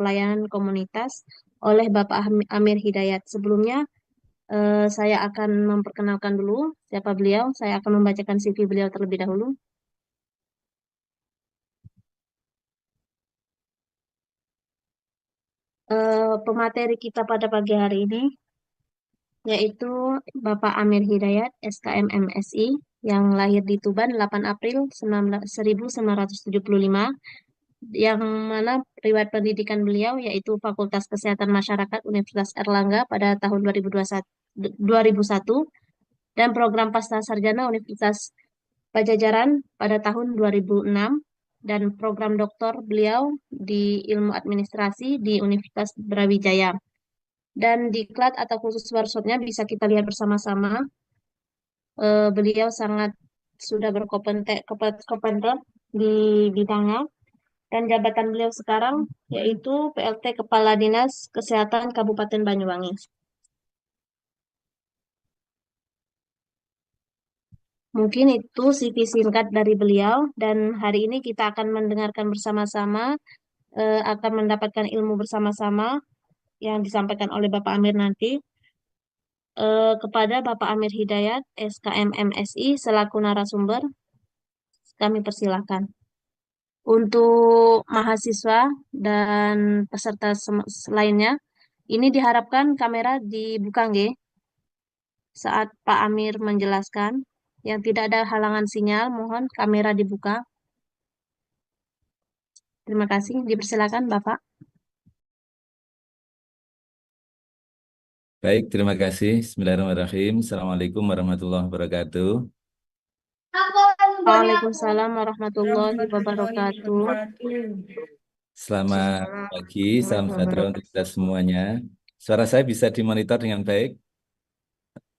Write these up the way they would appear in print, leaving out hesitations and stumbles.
pelayanan komunitas oleh Bapak Amir Hidayat. Sebelumnya, saya akan memperkenalkan dulu siapa beliau. Saya akan membacakan CV beliau terlebih dahulu. Pemateri kita pada pagi hari ini yaitu Bapak Amir Hidayat, SKM MSI, yang lahir di Tuban 8 April 1975, yang mana riwayat pendidikan beliau yaitu Fakultas Kesehatan Masyarakat Universitas Erlangga pada tahun 2001 dan program Pasca Sarjana Universitas Pajajaran pada tahun 2006 dan program doktor beliau di Ilmu Administrasi di Universitas Brawijaya. Dan diklat atau khusus workshopnya bisa kita lihat bersama-sama. Beliau sangat sudah berkompeten di bidangnya dan jabatan beliau sekarang yaitu PLT Kepala Dinas Kesehatan Kabupaten Banyuwangi. Mungkin itu CV singkat dari beliau dan hari ini kita akan mendengarkan bersama-sama, akan mendapatkan ilmu bersama-sama yang disampaikan oleh Bapak Amir nanti. Kepada Bapak Amir Hidayat, SKM MSI selaku narasumber, kami persilahkan. Untuk mahasiswa dan peserta lainnya, ini diharapkan kamera dibuka nggih saat Pak Amir menjelaskan. Yang tidak ada halangan sinyal, mohon kamera dibuka. Terima kasih. Dipersilakan Bapak. Baik, terima kasih. Bismillahirrahmanirrahim. Assalamualaikum warahmatullahi wabarakatuh. Waalaikumsalam warahmatullahi wabarakatuh. Selamat pagi, salam sejahtera untuk Wabarakatuh. kita semuanya. Suara saya bisa dimonitor dengan baik?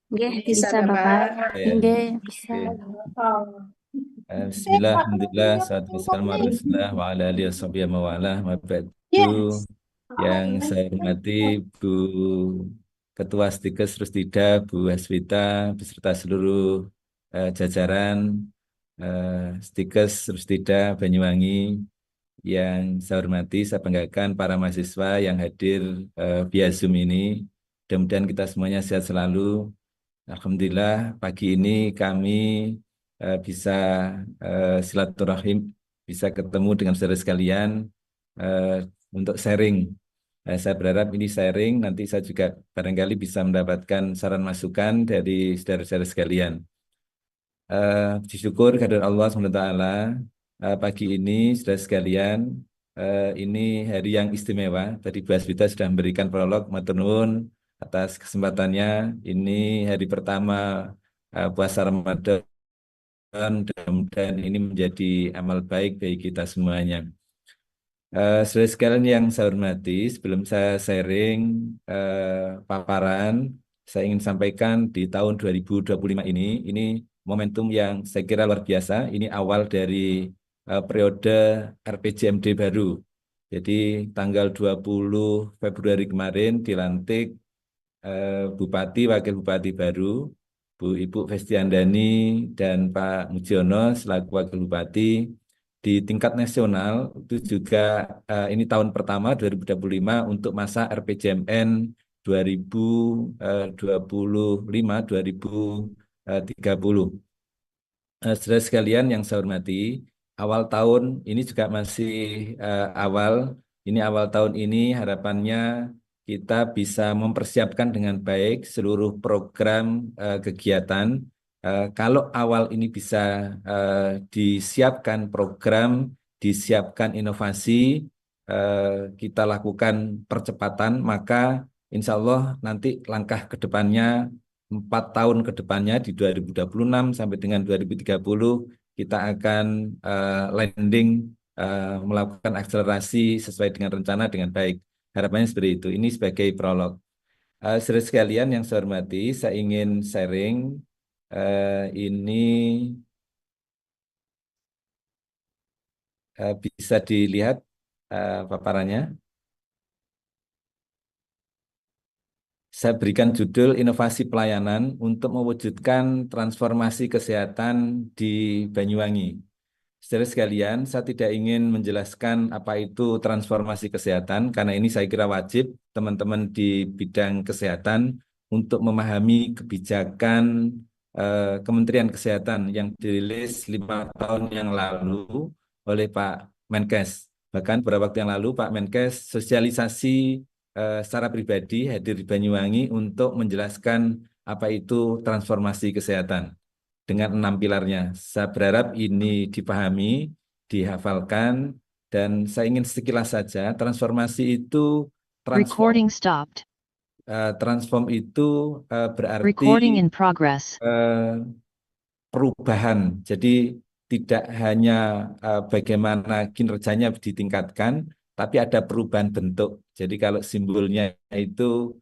Nggih, Bisa, bisa Bapak. Bapak. Ya. Nggih, bisa. Oke. Bismillah, alhamdulillah, salatu wassalamu ala rasulillah wa ala alihi washabihi wa ala wa ba'du. Yang saya hormati Bu Ketua Stikes Rustida, Bu Haswita, beserta seluruh jajaran Stikes Rustida Banyuwangi. Yang saya hormati, saya banggakan para mahasiswa yang hadir via Zoom ini. Mudah-mudahan kita semuanya sehat selalu. Alhamdulillah, pagi ini kami bisa silaturahim, bisa ketemu dengan saudara sekalian eh, untuk sharing. Saya berharap ini sharing, nanti saya juga barangkali bisa mendapatkan saran masukan dari saudara-saudara sekalian. Disyukur kehadirat Allah SWT, pagi ini saudara sekalian, ini hari yang istimewa. Tadi Bu Aswita sudah memberikan prolog, matur nuwun atas kesempatannya. Ini hari pertama puasa Ramadan, mudah-mudahan ini menjadi amal baik bagi kita semuanya. Saudara sekalian yang saya hormati, sebelum saya sharing paparan, saya ingin sampaikan di tahun 2025 ini momentum yang saya kira luar biasa. Ini awal dari periode RPJMD baru. Jadi tanggal 20 Februari kemarin dilantik Bupati, Wakil Bupati baru, Bu Ibu Festiandani dan Pak Mujiono selaku Wakil Bupati. Di tingkat nasional itu juga ini tahun pertama 2025 untuk masa RPJMN 2025-2030. Saudara sekalian yang saya hormati, awal tahun ini juga masih awal. Ini awal tahun ini harapannya kita bisa mempersiapkan dengan baik seluruh program kegiatan. Kalau awal ini bisa disiapkan program, disiapkan inovasi, kita lakukan percepatan, maka insya Allah nanti langkah ke depannya 4 tahun ke depannya di 2026 sampai dengan 2030 kita akan landing melakukan akselerasi sesuai dengan rencana dengan baik. Harapannya seperti itu. Ini sebagai prolog. Saudara sekalian yang saya hormati, saya ingin sharing ini bisa dilihat paparannya. Saya berikan judul Inovasi Pelayanan untuk mewujudkan transformasi kesehatan di Banyuwangi. Saudara sekalian, saya tidak ingin menjelaskan apa itu transformasi kesehatan, karena ini saya kira wajib teman-teman di bidang kesehatan untuk memahami kebijakan Kementerian Kesehatan yang dirilis 5 tahun yang lalu oleh Pak Menkes. Bahkan beberapa waktu yang lalu Pak Menkes sosialisasi secara pribadi hadir di Banyuwangi untuk menjelaskan apa itu transformasi kesehatan dengan 6 pilarnya. Saya berharap ini dipahami, dihafalkan, dan saya ingin sekilas saja, transformasi itu transform. Recording stopped. Transform itu berarti Recording in progress. eh, perubahan. Jadi tidak hanya bagaimana kinerjanya ditingkatkan, tapi ada perubahan bentuk. Jadi kalau simbolnya itu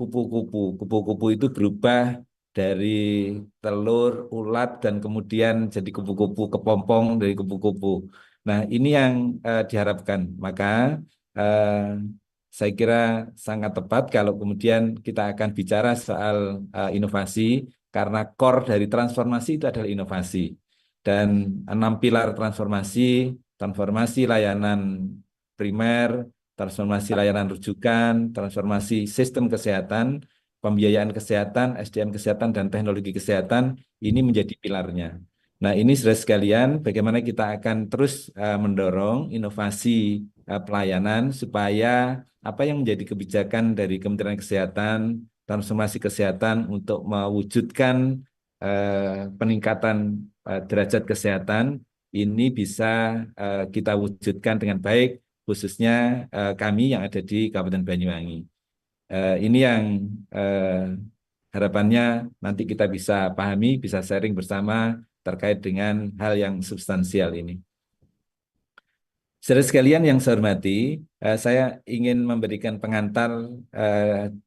kupu-kupu. Kupu-kupu itu berubah dari telur, ulat, dan kemudian jadi kupu-kupu, kepompong dari kupu-kupu. Nah, ini yang diharapkan. Maka eh, saya kira sangat tepat kalau kemudian kita akan bicara soal inovasi, karena core dari transformasi itu adalah inovasi. Dan 6 pilar transformasi, transformasi layanan primer, transformasi layanan rujukan, transformasi sistem kesehatan, pembiayaan kesehatan, SDM kesehatan, dan teknologi kesehatan, ini menjadi pilarnya. Nah, ini saudara sekalian, bagaimana kita akan terus mendorong inovasi pelayanan supaya apa yang menjadi kebijakan dari Kementerian Kesehatan, transformasi kesehatan untuk mewujudkan peningkatan derajat kesehatan ini bisa kita wujudkan dengan baik, khususnya kami yang ada di Kabupaten Banyuwangi. Ini yang harapannya nanti kita bisa pahami, bisa sharing bersama terkait dengan hal yang substansial ini. Saudara sekalian yang saya hormati, saya ingin memberikan pengantar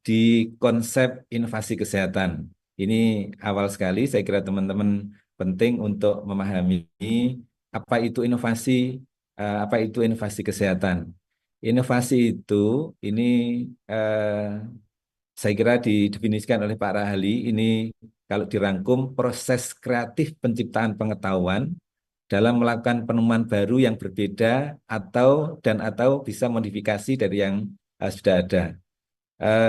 di konsep inovasi kesehatan. Ini awal sekali, saya kira teman-teman penting untuk memahami apa itu inovasi, apa itu inovasi kesehatan. Inovasi itu, ini saya kira didefinisikan oleh Pak Rahali, ini kalau dirangkum proses kreatif penciptaan pengetahuan dalam melakukan penemuan baru yang berbeda atau bisa modifikasi dari yang sudah ada.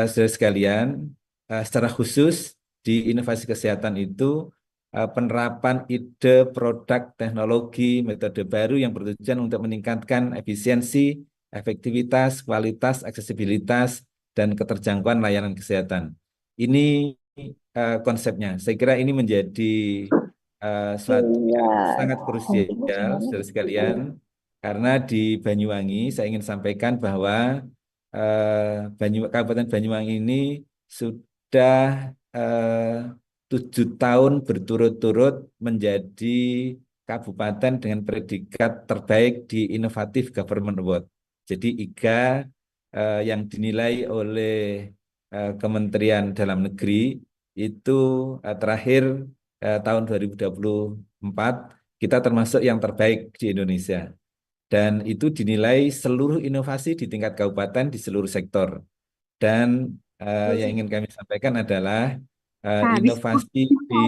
Saudara sekalian, secara khusus di inovasi kesehatan itu penerapan ide, produk, teknologi, metode baru yang bertujuan untuk meningkatkan efisiensi, efektivitas, kualitas, aksesibilitas, dan keterjangkauan layanan kesehatan. Ini konsepnya. Saya kira ini menjadi suatu yang sangat krusial, saudara sekalian, karena di Banyuwangi saya ingin sampaikan bahwa Kabupaten Banyuwangi ini sudah 7 tahun berturut-turut menjadi kabupaten dengan predikat terbaik di Innovative Government Award. Jadi IGA yang dinilai oleh Kementerian Dalam Negeri itu terakhir tahun 2024 kita termasuk yang terbaik di Indonesia. Dan itu dinilai seluruh inovasi di tingkat kabupaten di seluruh sektor. Dan yang ingin kami sampaikan adalah inovasi di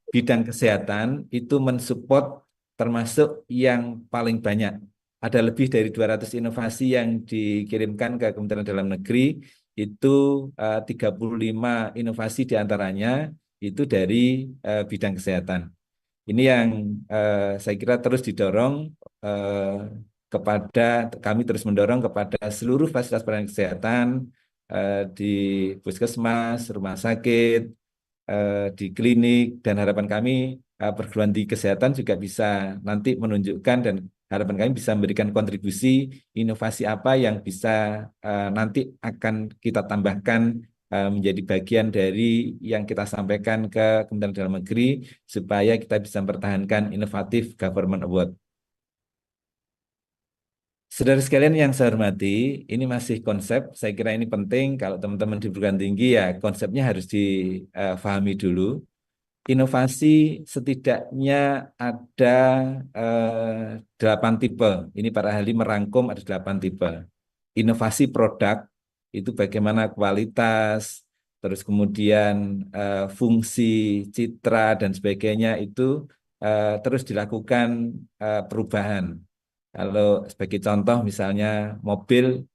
bidang kesehatan itu mensupport termasuk yang paling banyak. Ada lebih dari 200 inovasi yang dikirimkan ke Kementerian Dalam Negeri, itu 35 inovasi diantaranya itu dari bidang kesehatan. Ini yang saya kira terus didorong kepada, kami terus mendorong kepada seluruh fasilitas pelayanan kesehatan di puskesmas, rumah sakit, di klinik, dan harapan kami perguruan tinggi kesehatan juga bisa nanti menunjukkan, dan harapan kami bisa memberikan kontribusi inovasi apa yang bisa nanti akan kita tambahkan menjadi bagian dari yang kita sampaikan ke Kementerian Dalam Negeri supaya kita bisa mempertahankan Innovative Government Award. Saudara sekalian yang saya hormati, ini masih konsep, saya kira ini penting kalau teman-teman di perguruan tinggi ya konsepnya harus difahami dulu. Inovasi setidaknya ada 8 tipe. Ini para ahli merangkum ada 8 tipe. Inovasi produk itu bagaimana kualitas, terus kemudian fungsi, citra, dan sebagainya itu terus dilakukan perubahan. Kalau sebagai contoh misalnya mobil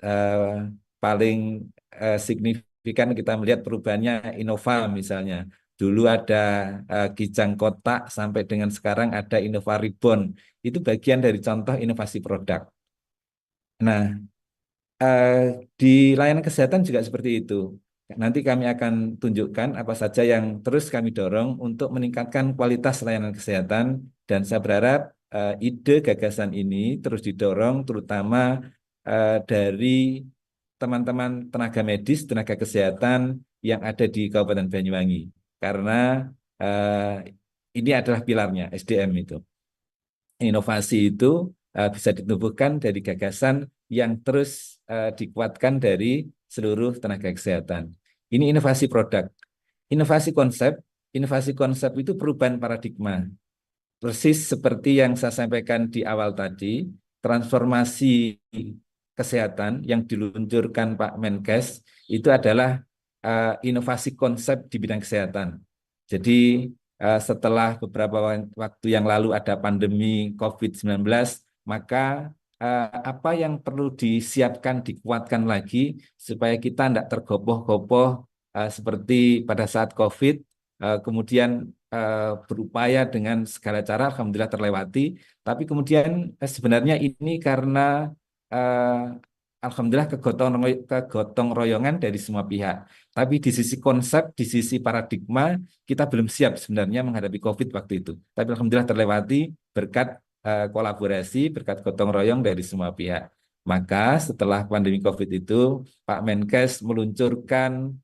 eh, paling signifikan kita melihat perubahannya Innova misalnya. Dulu ada Kijang kotak sampai dengan sekarang ada Innova Reborn. Itu bagian dari contoh inovasi produk. Nah, eh, di layanan kesehatan juga seperti itu. Nanti kami akan tunjukkan apa saja yang terus kami dorong untuk meningkatkan kualitas layanan kesehatan dan saya berharap ide gagasan ini terus didorong terutama dari teman-teman tenaga medis, tenaga kesehatan yang ada di Kabupaten Banyuwangi. Karena ini adalah pilarnya SDM itu. Inovasi itu bisa ditumbuhkan dari gagasan yang terus dikuatkan dari seluruh tenaga kesehatan. Ini inovasi produk. Inovasi konsep, inovasi konsep itu perubahan paradigma. Persis seperti yang saya sampaikan di awal tadi, transformasi kesehatan yang diluncurkan Pak Menkes itu adalah inovasi konsep di bidang kesehatan. Jadi setelah beberapa waktu yang lalu ada pandemi COVID-19, maka apa yang perlu disiapkan, dikuatkan lagi supaya kita tidak tergopoh-gopoh seperti pada saat COVID, kemudian berupaya dengan segala cara, alhamdulillah terlewati. Tapi kemudian sebenarnya ini karena alhamdulillah kegotong royongan dari semua pihak. Tapi di sisi konsep, di sisi paradigma, kita belum siap sebenarnya menghadapi COVID waktu itu. Tapi alhamdulillah terlewati berkat kolaborasi, berkat gotong royong dari semua pihak. Maka setelah pandemi COVID itu, Pak Menkes meluncurkan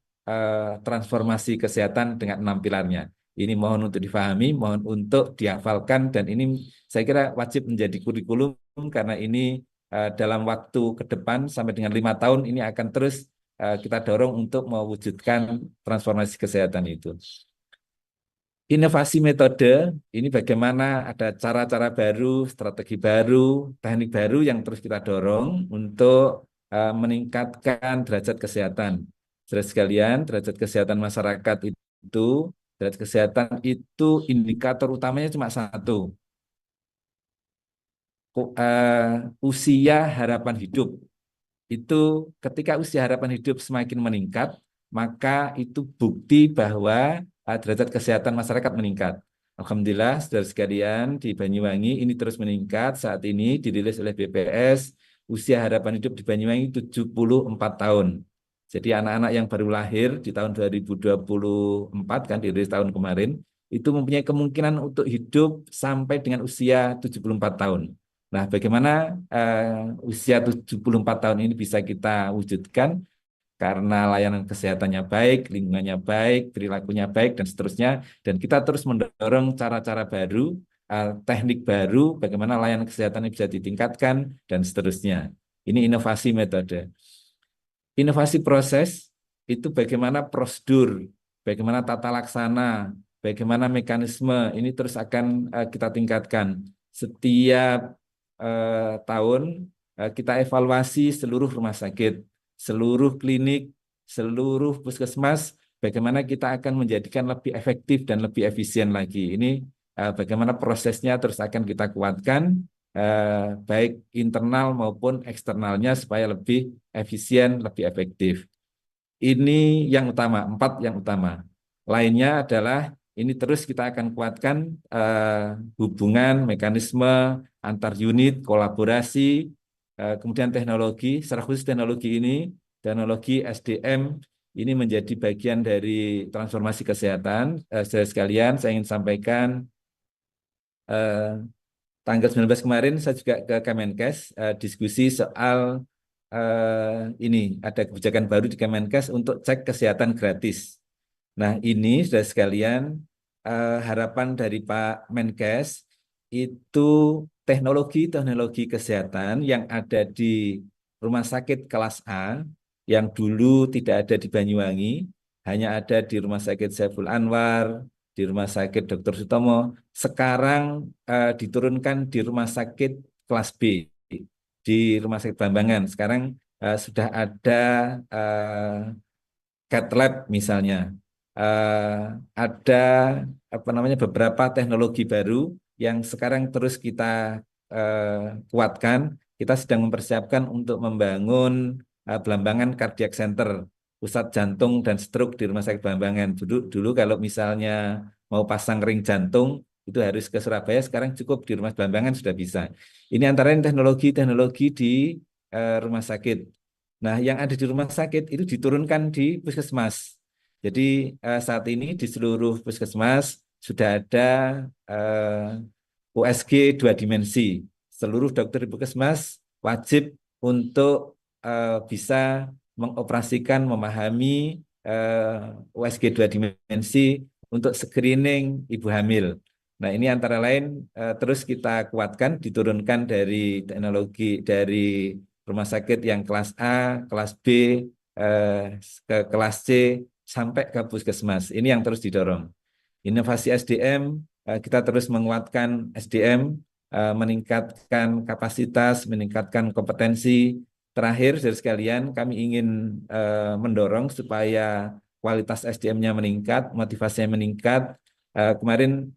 transformasi kesehatan dengan 6 pilarnya. Ini mohon untuk difahami, mohon untuk dihafalkan, dan ini saya kira wajib menjadi kurikulum karena ini dalam waktu ke depan sampai dengan 5 tahun ini akan terus kita dorong untuk mewujudkan transformasi kesehatan itu. Inovasi metode, ini bagaimana ada cara-cara baru, strategi baru, teknik baru yang terus kita dorong untuk meningkatkan derajat kesehatan. Saudara sekalian, derajat kesehatan masyarakat itu, derajat kesehatan itu indikator utamanya cuma satu, usia harapan hidup. Itu ketika usia harapan hidup semakin meningkat, maka itu bukti bahwa derajat kesehatan masyarakat meningkat. Alhamdulillah, saudara sekalian, di Banyuwangi ini terus meningkat. Saat ini dirilis oleh BPS, usia harapan hidup di Banyuwangi 74 tahun. Jadi anak-anak yang baru lahir di tahun 2024, kan dirilis tahun kemarin, itu mempunyai kemungkinan untuk hidup sampai dengan usia 74 tahun. Nah, bagaimana usia 74 tahun ini bisa kita wujudkan karena layanan kesehatannya baik, lingkungannya baik, perilakunya baik, dan seterusnya. Dan kita terus mendorong cara-cara baru, teknik baru, bagaimana layanan kesehatan bisa ditingkatkan, dan seterusnya. Ini inovasi metode. Inovasi proses itu bagaimana prosedur, bagaimana tata laksana, bagaimana mekanisme, ini terus akan kita tingkatkan. Setiap tahun kita evaluasi seluruh rumah sakit, seluruh klinik, seluruh puskesmas, bagaimana kita akan menjadikan lebih efektif dan lebih efisien lagi. Ini bagaimana prosesnya terus akan kita kuatkan, baik internal maupun eksternalnya supaya lebih efisien, lebih efektif. Ini yang utama, 4 yang utama. Lainnya adalah ini terus kita akan kuatkan hubungan, mekanisme antar unit, kolaborasi, kemudian teknologi, secara khusus teknologi ini, teknologi SDM, ini menjadi bagian dari transformasi kesehatan. Saudara sekalian, saya ingin sampaikan eh, tanggal 19 kemarin saya juga ke Kemenkes diskusi soal ini ada kebijakan baru di Kemenkes untuk cek kesehatan gratis. Nah, ini sudah sekalian harapan dari Pak Menkes itu teknologi-teknologi kesehatan yang ada di rumah sakit kelas A yang dulu tidak ada di Banyuwangi, hanya ada di Rumah Sakit Saiful Anwar, di Rumah Sakit Dr. Sutomo, sekarang diturunkan di Rumah Sakit kelas B, di Rumah Sakit Bambangan. Sekarang sudah ada cath lab misalnya, eh, ada apa namanya beberapa teknologi baru yang sekarang terus kita kuatkan. Kita sedang mempersiapkan untuk membangun Belambangan Cardiac Center, pusat jantung dan stroke di Rumah Sakit Belambangan. Dulu kalau misalnya mau pasang ring jantung itu harus ke Surabaya, sekarang cukup di Rumah Belambangan sudah bisa. Ini antara lain teknologi-teknologi di rumah sakit. Nah, yang ada di rumah sakit itu diturunkan di puskesmas. Jadi saat ini di seluruh puskesmas sudah ada USG dua dimensi. Seluruh dokter di puskesmas wajib untuk bisa mengoperasikan, memahami USG dua dimensi untuk screening ibu hamil. Nah, ini antara lain terus kita kuatkan, diturunkan dari teknologi dari rumah sakit yang kelas A, kelas B, eh, ke kelas C, sampai ke puskesmas. Ini yang terus didorong. Inovasi SDM, kita terus menguatkan SDM, meningkatkan kapasitas, meningkatkan kompetensi. Terakhir, dari sekalian, kami ingin mendorong supaya kualitas SDM-nya meningkat, motivasinya meningkat. Kemarin,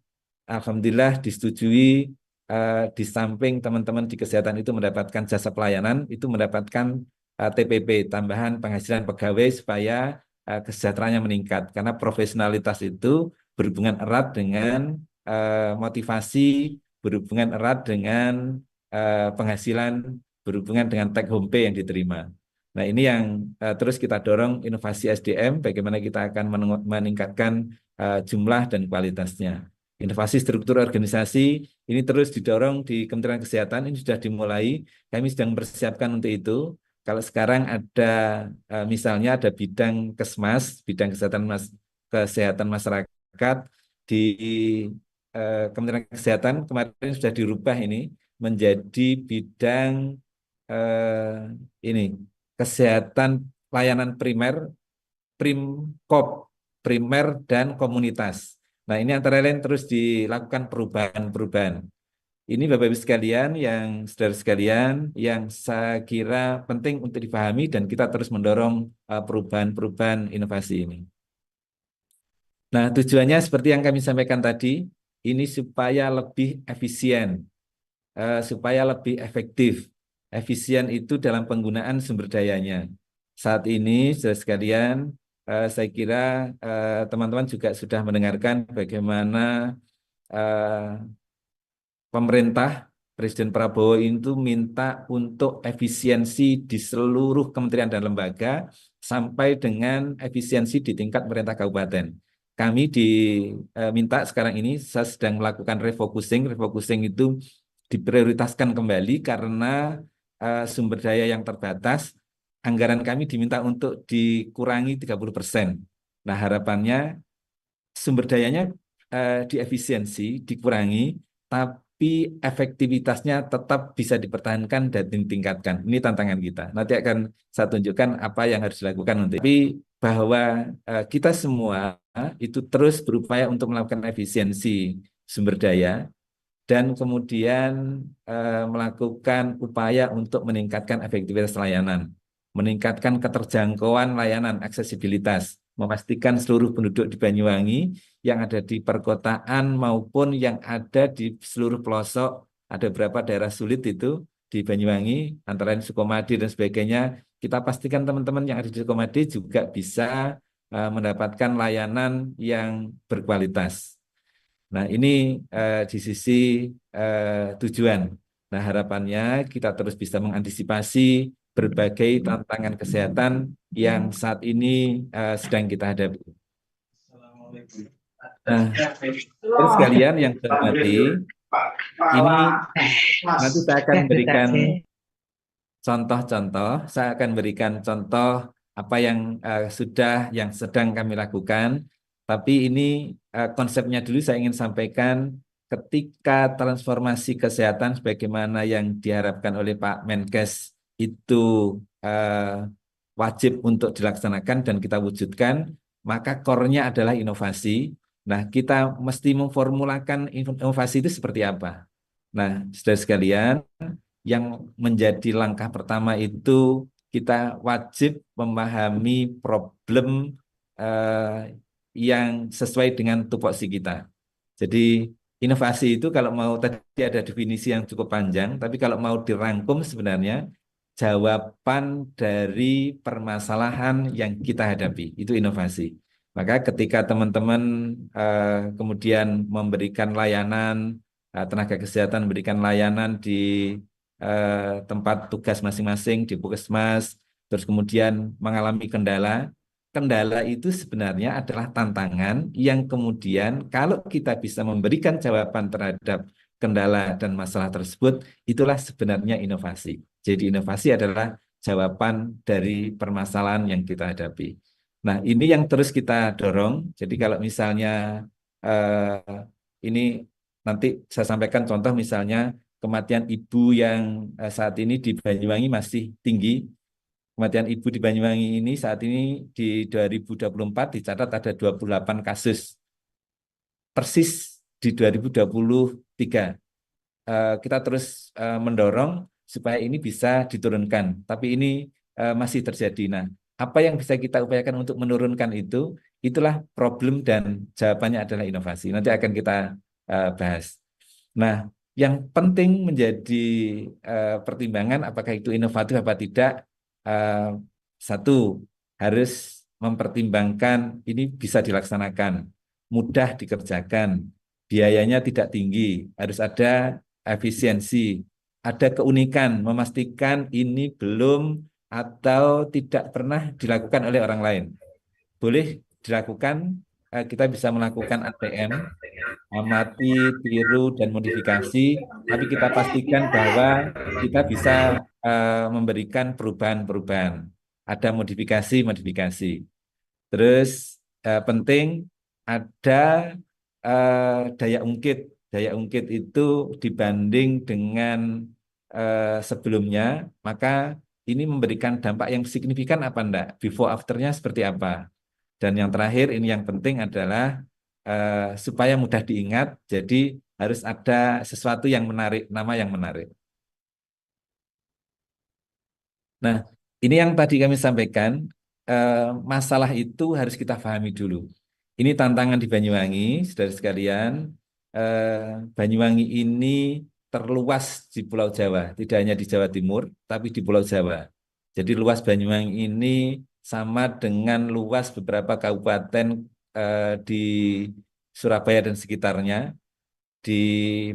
alhamdulillah, disetujui di samping teman-teman di kesehatan itu mendapatkan jasa pelayanan, itu mendapatkan TPP, tambahan penghasilan pegawai supaya kesejahteraannya meningkat. Karena profesionalitas itu berhubungan erat dengan motivasi, berhubungan erat dengan penghasilan, berhubungan dengan take home pay yang diterima. Nah, ini yang terus kita dorong inovasi SDM, bagaimana kita akan meningkatkan jumlah dan kualitasnya. Inovasi struktur organisasi ini terus didorong di Kementerian Kesehatan, ini sudah dimulai. Kami sedang mempersiapkan untuk itu. Kalau sekarang ada misalnya ada bidang Kesmas, bidang kesehatan masyarakat di Kementerian Kesehatan kemarin sudah dirubah ini menjadi bidang ini kesehatan layanan primer, Primkop, primer dan komunitas. Nah, ini antara lain terus dilakukan perubahan-perubahan. Ini Bapak Ibu sekalian, yang saudara sekalian, yang saya kira penting untuk dipahami dan kita terus mendorong perubahan-perubahan inovasi ini. Nah, tujuannya seperti yang kami sampaikan tadi, ini supaya lebih efisien, supaya lebih efektif. Efisien itu dalam penggunaan sumber dayanya. Saat ini, saudara sekalian, saya kira teman-teman juga sudah mendengarkan bagaimana pemerintah Presiden Prabowo itu minta untuk efisiensi di seluruh kementerian dan lembaga sampai dengan efisiensi di tingkat pemerintah kabupaten. Kami diminta sekarang ini saya sedang melakukan refocusing. Refocusing itu diprioritaskan kembali karena sumber daya yang terbatas. Anggaran kami diminta untuk dikurangi 30%. Nah, harapannya sumber dayanya diefisiensi, dikurangi, tapi efektivitasnya tetap bisa dipertahankan dan ditingkatkan. Ini tantangan kita. Nanti akan saya tunjukkan apa yang harus dilakukan untuk. Tapi bahwa kita semua itu terus berupaya untuk melakukan efisiensi sumber daya dan kemudian melakukan upaya untuk meningkatkan efektivitas layanan, meningkatkan keterjangkauan layanan, aksesibilitas, memastikan seluruh penduduk di Banyuwangi yang ada di perkotaan maupun yang ada di seluruh pelosok, ada beberapa daerah sulit itu di Banyuwangi, antara lain Sukomadi dan sebagainya, kita pastikan teman-teman yang ada di Sukomadi juga bisa mendapatkan layanan yang berkualitas. Nah, ini di sisi tujuan. Nah, harapannya kita terus bisa mengantisipasi berbagai tantangan kesehatan yang saat ini sedang kita hadapi. Nah, terus sekalian yang saya hormati, ini nanti saya akan berikan contoh-contoh. Saya akan berikan contoh apa yang yang sedang kami lakukan. Tapi ini konsepnya dulu saya ingin sampaikan ketika transformasi kesehatan sebagaimana yang diharapkan oleh Pak Menkes itu wajib untuk dilaksanakan dan kita wujudkan, maka core-nya adalah inovasi. Nah, kita mesti memformulakan inovasi itu seperti apa. Nah, saudara sekalian, yang menjadi langkah pertama itu kita wajib memahami problem eh, yang sesuai dengan tupoksi kita. Jadi inovasi itu kalau mau tadi ada definisi yang cukup panjang, tapi kalau mau dirangkum sebenarnya jawaban dari permasalahan yang kita hadapi itu inovasi. Maka ketika teman-teman kemudian memberikan layanan, tenaga kesehatan memberikan layanan di tempat tugas masing-masing di puskesmas, terus kemudian mengalami kendala, kendala itu sebenarnya adalah tantangan yang kemudian kalau kita bisa memberikan jawaban terhadap kendala dan masalah tersebut, itulah sebenarnya inovasi. Jadi inovasi adalah jawaban dari permasalahan yang kita hadapi. Nah, ini yang terus kita dorong. Jadi kalau misalnya ini nanti saya sampaikan contoh misalnya kematian ibu yang saat ini di Banyuwangi masih tinggi. Kematian ibu di Banyuwangi ini saat ini di 2024 dicatat ada 28 kasus. Persis di 2023. Kita terus mendorong supaya ini bisa diturunkan. Tapi ini masih terjadi. Nah, apa yang bisa kita upayakan untuk menurunkan itu, itulah problem dan jawabannya adalah inovasi. Nanti akan kita bahas. Nah, yang penting menjadi pertimbangan apakah itu inovatif apa tidak. eh, Satu, harus mempertimbangkan ini bisa dilaksanakan, mudah dikerjakan, biayanya tidak tinggi, harus ada efisiensi, ada keunikan, memastikan ini belum atau tidak pernah dilakukan oleh orang lain. Boleh dilakukan, kita bisa melakukan ATM, amati, tiru, dan modifikasi, tapi kita pastikan bahwa kita bisa memberikan perubahan-perubahan. Ada modifikasi-modifikasi. Terus penting ada daya ungkit. Daya ungkit itu dibanding dengan sebelumnya, maka ini memberikan dampak yang signifikan apa enggak? Before afternya seperti apa? Dan yang terakhir ini yang penting adalah supaya mudah diingat, jadi harus ada sesuatu yang menarik, nama yang menarik. Nah, ini yang tadi kami sampaikan, eh, masalah itu harus kita pahami dulu. Ini tantangan di Banyuwangi, saudara sekalian. Banyuwangi ini terluas di Pulau Jawa, tidak hanya di Jawa Timur, tapi di Pulau Jawa. Jadi luas Banyuwangi ini sama dengan luas beberapa kabupaten di Surabaya dan sekitarnya, di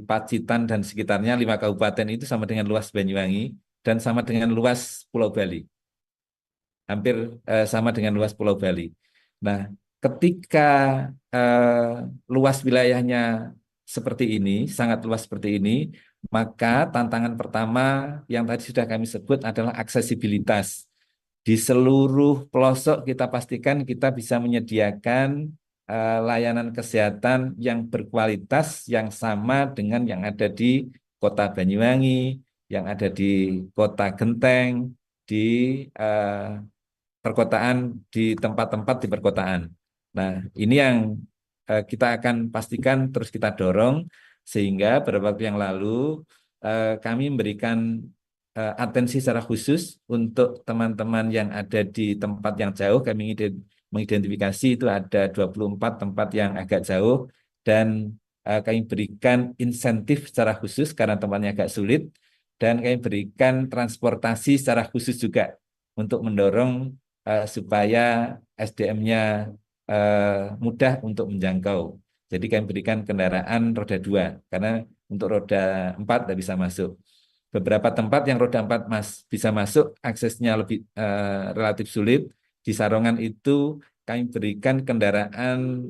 Pacitan dan sekitarnya, 5 kabupaten itu sama dengan luas Banyuwangi dan sama dengan luas Pulau Bali, hampir sama dengan luas Pulau Bali. Nah, ketika luas wilayahnya seperti ini, sangat luas seperti ini, maka tantangan pertama yang tadi sudah kami sebut adalah aksesibilitas. Di seluruh pelosok kita pastikan kita bisa menyediakan layanan kesehatan yang berkualitas yang sama dengan yang ada di Kota Banyuwangi, yang ada di Kota Genteng, di eh, perkotaan, di tempat-tempat di perkotaan. Nah, ini yang kita akan pastikan terus kita dorong sehingga beberapa waktu yang lalu kami memberikan atensi secara khusus untuk teman-teman yang ada di tempat yang jauh. Kami mengidentifikasi itu ada 24 tempat yang agak jauh dan kami berikan insentif secara khusus karena tempatnya agak sulit dan kami berikan transportasi secara khusus juga untuk mendorong supaya SDM-nya mudah untuk menjangkau. Jadi kami berikan kendaraan roda 2 karena untuk roda 4 tidak bisa masuk. Beberapa tempat yang roda 4 bisa masuk, aksesnya lebih relatif sulit. Di Sarongan itu kami berikan kendaraan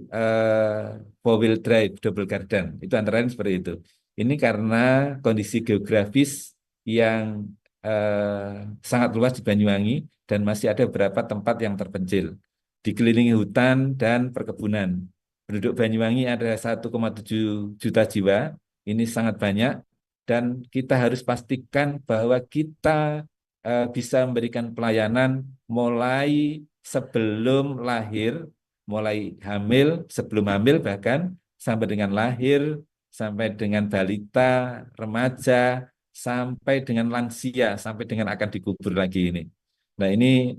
four wheel drive, double gardan. Itu antara lain seperti itu. Ini karena kondisi geografis yang sangat luas di Banyuwangi dan masih ada beberapa tempat yang terpencil. Dikelilingi hutan dan perkebunan. Penduduk Banyuwangi ada 1,7 juta jiwa. Ini sangat banyak dan kita harus pastikan bahwa kita bisa memberikan pelayanan mulai sebelum lahir, mulai hamil, sebelum hamil bahkan sampai dengan lahir, sampai dengan balita, remaja, sampai dengan lansia, sampai dengan akan dikubur lagi ini. Nah, ini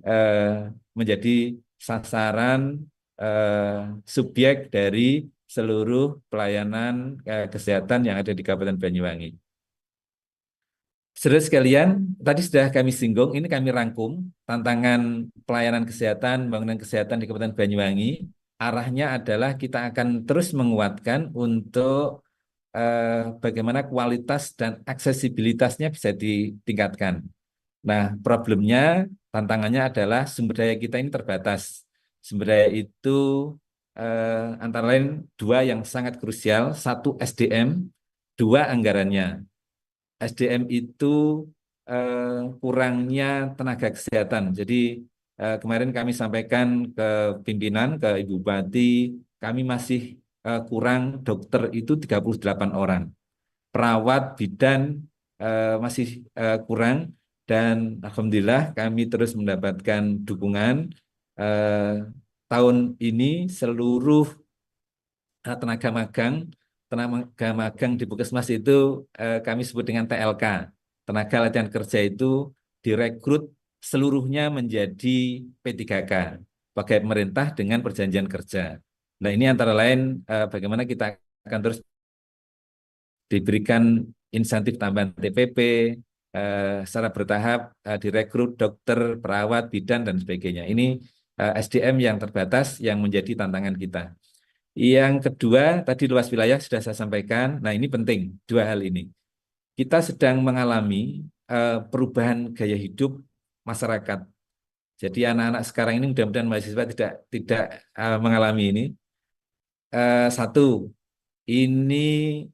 menjadi sasaran subjek dari seluruh pelayanan kesehatan yang ada di Kabupaten Banyuwangi. Saudara sekalian, tadi sudah kami singgung, ini kami rangkum tantangan pelayanan kesehatan, bangunan kesehatan di Kabupaten Banyuwangi. Arahnya adalah kita akan terus menguatkan untuk bagaimana kualitas dan aksesibilitasnya bisa ditingkatkan. Nah, problemnya, tantangannya adalah sumber daya kita ini terbatas. Sumber daya itu antara lain dua yang sangat krusial, satu SDM, dua anggarannya. SDM itu kurangnya tenaga kesehatan. Jadi kemarin kami sampaikan ke pimpinan, ke Ibu Bupati, kami masih kurang dokter itu 38 orang. Perawat, bidan masih kurang dan alhamdulillah kami terus mendapatkan dukungan. Eh, Tahun ini seluruh tenaga magang di Puskesmas itu kami sebut dengan TLK. Tenaga latihan kerja itu direkrut seluruhnya menjadi P3K, pakai pemerintah dengan perjanjian kerja. Nah, ini antara lain bagaimana kita akan terus diberikan insentif tambahan TPP secara bertahap, direkrut dokter, perawat, bidan, dan sebagainya. Ini SDM yang terbatas yang menjadi tantangan kita. Yang kedua, tadi luas wilayah sudah saya sampaikan. Nah, ini penting, dua hal ini. Kita sedang mengalami perubahan gaya hidup masyarakat. Jadi anak-anak sekarang ini mudah-mudahan mahasiswa tidak mengalami ini. Satu, ini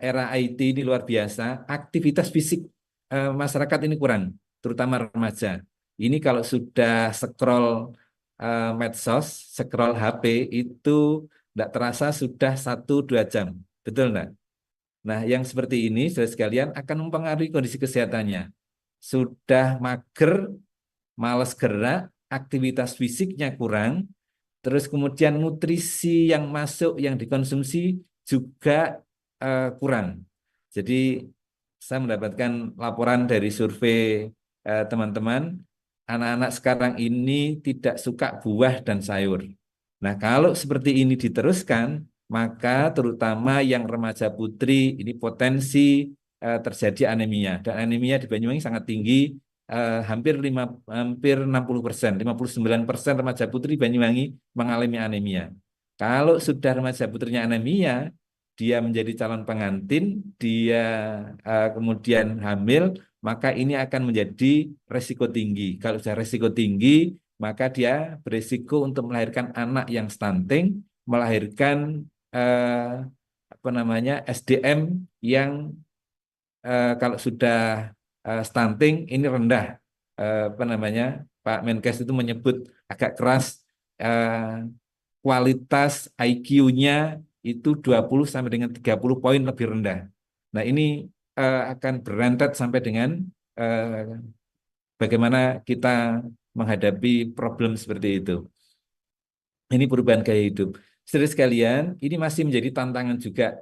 era IT ini luar biasa. Aktivitas fisik masyarakat ini kurang, terutama remaja. Ini kalau sudah scroll medsos, scroll HP itu tidak terasa sudah 1-2 jam. Betul enggak? Nah, yang seperti ini, saudara sekalian, akan mempengaruhi kondisi kesehatannya. Sudah mager, malas gerak, aktivitas fisiknya kurang, terus kemudian nutrisi yang masuk, yang dikonsumsi juga kurang. Jadi saya mendapatkan laporan dari survei teman-teman, anak-anak sekarang ini tidak suka buah dan sayur. Nah, kalau seperti ini diteruskan, maka terutama yang remaja putri ini potensi terjadi anemia. Dan anemia di Banyuwangi sangat tinggi, hampir 60%, 59% remaja putri Banyuwangi mengalami anemia. Kalau sudah remaja putrinya anemia, dia menjadi calon pengantin, dia kemudian hamil, maka ini akan menjadi resiko tinggi. Kalau sudah resiko tinggi, maka dia berisiko untuk melahirkan anak yang stunting, melahirkan SDM yang kalau sudah stunting ini rendah. Pak Menkes itu menyebut agak keras, kualitas IQ-nya itu 20 sampai dengan 30 poin lebih rendah. Nah, ini akan berantat sampai dengan bagaimana kita menghadapi problem seperti itu. Ini perubahan gaya hidup. Saudara sekalian, ini masih menjadi tantangan juga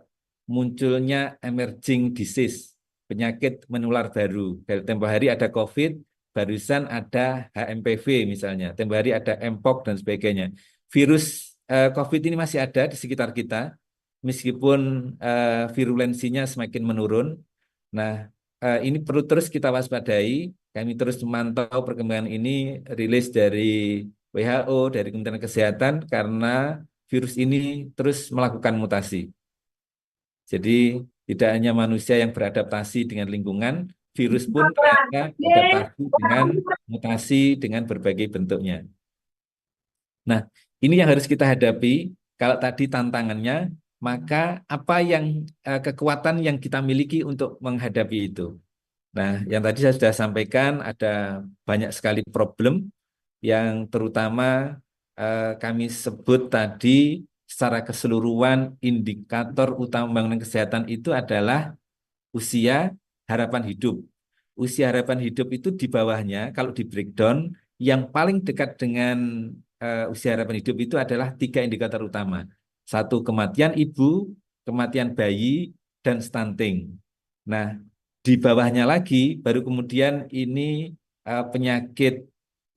munculnya emerging disease, penyakit menular baru. Dari tempo hari ada COVID, barusan ada HMPV misalnya, tempo hari ada Mpox dan sebagainya. Virus COVID ini masih ada di sekitar kita, meskipun virulensinya semakin menurun. Nah, ini perlu terus kita waspadai. Kami terus memantau perkembangan ini, rilis dari WHO, dari Kementerian Kesehatan, karena virus ini terus melakukan mutasi. Jadi tidak hanya manusia yang beradaptasi dengan lingkungan, virus pun ternyata beradaptasi dengan mutasi dengan berbagai bentuknya. Nah, ini yang harus kita hadapi. Kalau tadi tantangannya, maka apa yang kekuatan yang kita miliki untuk menghadapi itu. Nah, yang tadi saya sudah sampaikan ada banyak sekali problem yang terutama kami sebut tadi secara keseluruhan indikator utama pembangunan kesehatan itu adalah usia, harapan hidup. Usia harapan hidup itu di bawahnya, kalau di breakdown, yang paling dekat dengan usia harapan hidup itu adalah 3 indikator utama. Satu, kematian ibu, kematian bayi, dan stunting. Nah, di bawahnya lagi, baru kemudian ini penyakit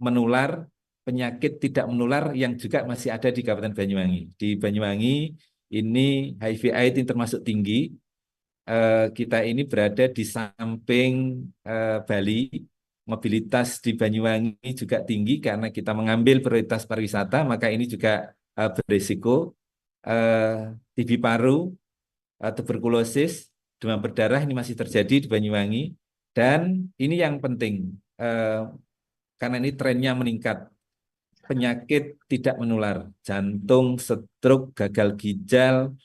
menular, penyakit tidak menular yang juga masih ada di Kabupaten Banyuwangi. Di Banyuwangi ini HIV/AIDS ini termasuk tinggi. Kita ini berada di samping Bali. Mobilitas di Banyuwangi juga tinggi karena kita mengambil prioritas pariwisata, maka ini juga berisiko TB paru, tuberkulosis, demam berdarah ini masih terjadi di Banyuwangi. Dan ini yang penting, karena ini trennya meningkat. Penyakit tidak menular, jantung, stroke, gagal ginjal,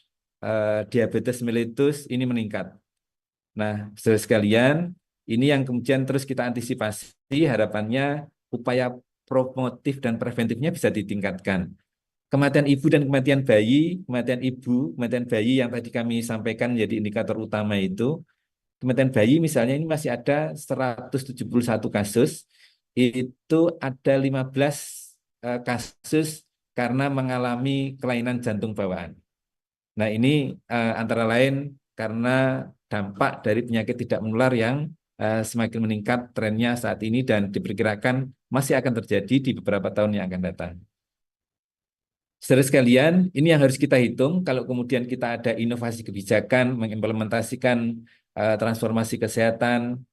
diabetes mellitus ini meningkat. Nah, saudara sekalian, ini yang kemudian terus kita antisipasi, harapannya upaya promotif dan preventifnya bisa ditingkatkan. Kematian ibu dan kematian bayi yang tadi kami sampaikan menjadi indikator utama itu, kematian bayi misalnya ini masih ada 171 kasus, itu ada 15 kasus karena mengalami kelainan jantung bawaan. Nah, ini antara lain karena dampak dari penyakit tidak menular yang semakin meningkat trennya saat ini dan diperkirakan masih akan terjadi di beberapa tahun yang akan datang. Saudara sekalian, ini yang harus kita hitung kalau kemudian kita ada inovasi kebijakan, mengimplementasikan transformasi kesehatan,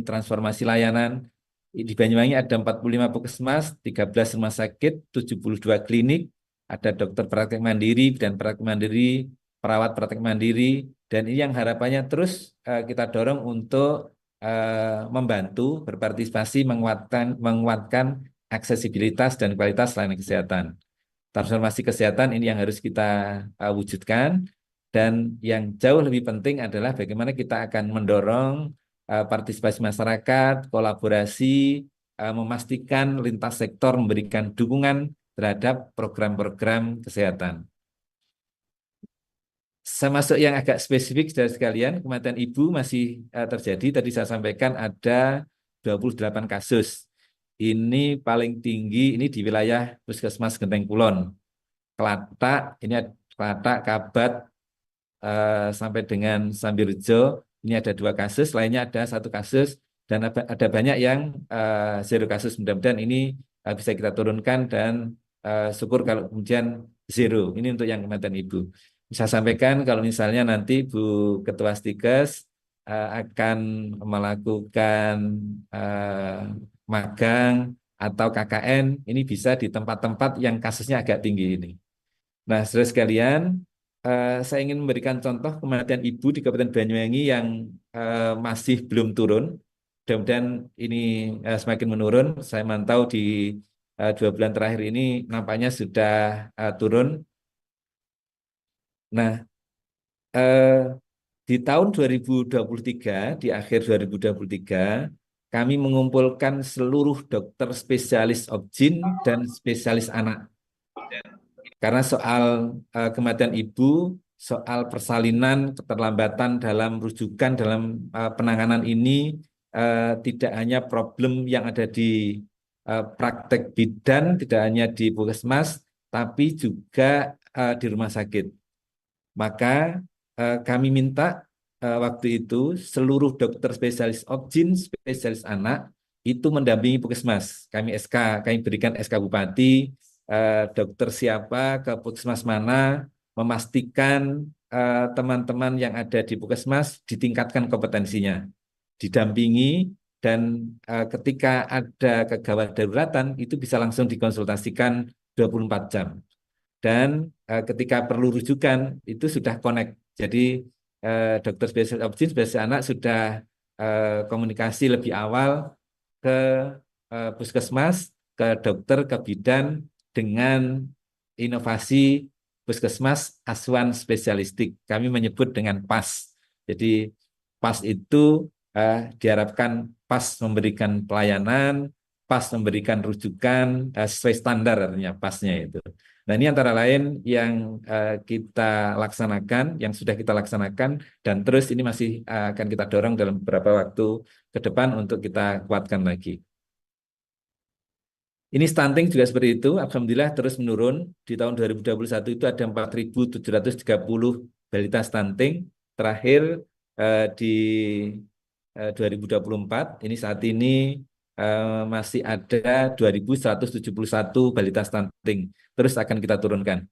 transformasi layanan. Di Banyuwangi ada 45 puskesmas, 13 rumah sakit, 72 klinik, ada dokter praktek mandiri dan praktek mandiri, perawat praktek mandiri, dan ini yang harapannya terus kita dorong untuk membantu berpartisipasi menguatkan aksesibilitas dan kualitas layanan kesehatan. Transformasi kesehatan ini yang harus kita wujudkan, dan yang jauh lebih penting adalah bagaimana kita akan mendorong partisipasi masyarakat, kolaborasi, memastikan lintas sektor memberikan dukungan terhadap program-program kesehatan. Saya masuk yang agak spesifik, saudara sekalian, kematian ibu masih terjadi. Tadi saya sampaikan ada 28 kasus. Ini paling tinggi ini di wilayah Puskesmas Genteng Kulon. Kelatak, ini ada Kelatak, Kabat, sampai dengan Sambirejo, ini ada 2 kasus, lainnya ada 1 kasus, dan ada banyak yang 0 kasus. Mudah-mudahan ini bisa kita turunkan dan syukur kalau kemudian 0. Ini untuk yang kematian ibu. Bisa sampaikan kalau misalnya nanti Bu Ketua Stikes akan melakukan magang atau KKN, ini bisa di tempat-tempat yang kasusnya agak tinggi ini. Nah, saudara sekalian, saya ingin memberikan contoh kematian ibu di Kabupaten Banyuwangi yang masih belum turun. Mudah-mudahan ini semakin menurun. Saya mantau di 2 bulan terakhir ini nampaknya sudah turun. Nah, di tahun 2023, di akhir 2023, kami mengumpulkan seluruh dokter spesialis obgyn dan spesialis anak. Karena soal kematian ibu, soal persalinan, keterlambatan dalam rujukan, dalam penanganan ini tidak hanya problem yang ada di praktek bidan, tidak hanya di puskesmas, tapi juga di rumah sakit. Maka kami minta waktu itu seluruh dokter spesialis obgyn, spesialis anak itu mendampingi puskesmas. Kami SK, kami berikan SK Bupati, dokter siapa ke puskesmas mana, memastikan teman-teman yang ada di puskesmas ditingkatkan kompetensinya, didampingi, dan ketika ada kegawat daruratan itu bisa langsung dikonsultasikan 24 jam. Dan ketika perlu rujukan itu sudah connect. Jadi dokter spesialis obgyn, spesialis anak sudah komunikasi lebih awal ke puskesmas, ke dokter, ke bidan dengan inovasi puskesmas asuhan spesialistik. Kami menyebut dengan PAS. Jadi PAS itu diharapkan PAS memberikan pelayanan, PAS memberikan rujukan sesuai standar, artinya PAS-nya itu. Nah, ini antara lain yang kita laksanakan, yang sudah kita laksanakan, dan terus ini masih akan kita dorong dalam beberapa waktu ke depan untuk kita kuatkan lagi. Ini stunting juga seperti itu, alhamdulillah terus menurun. Di tahun 2021 itu ada 4.730 balita stunting. Terakhir di 2024, ini saat ini masih ada 2.171 balita stunting. Terus akan kita turunkan.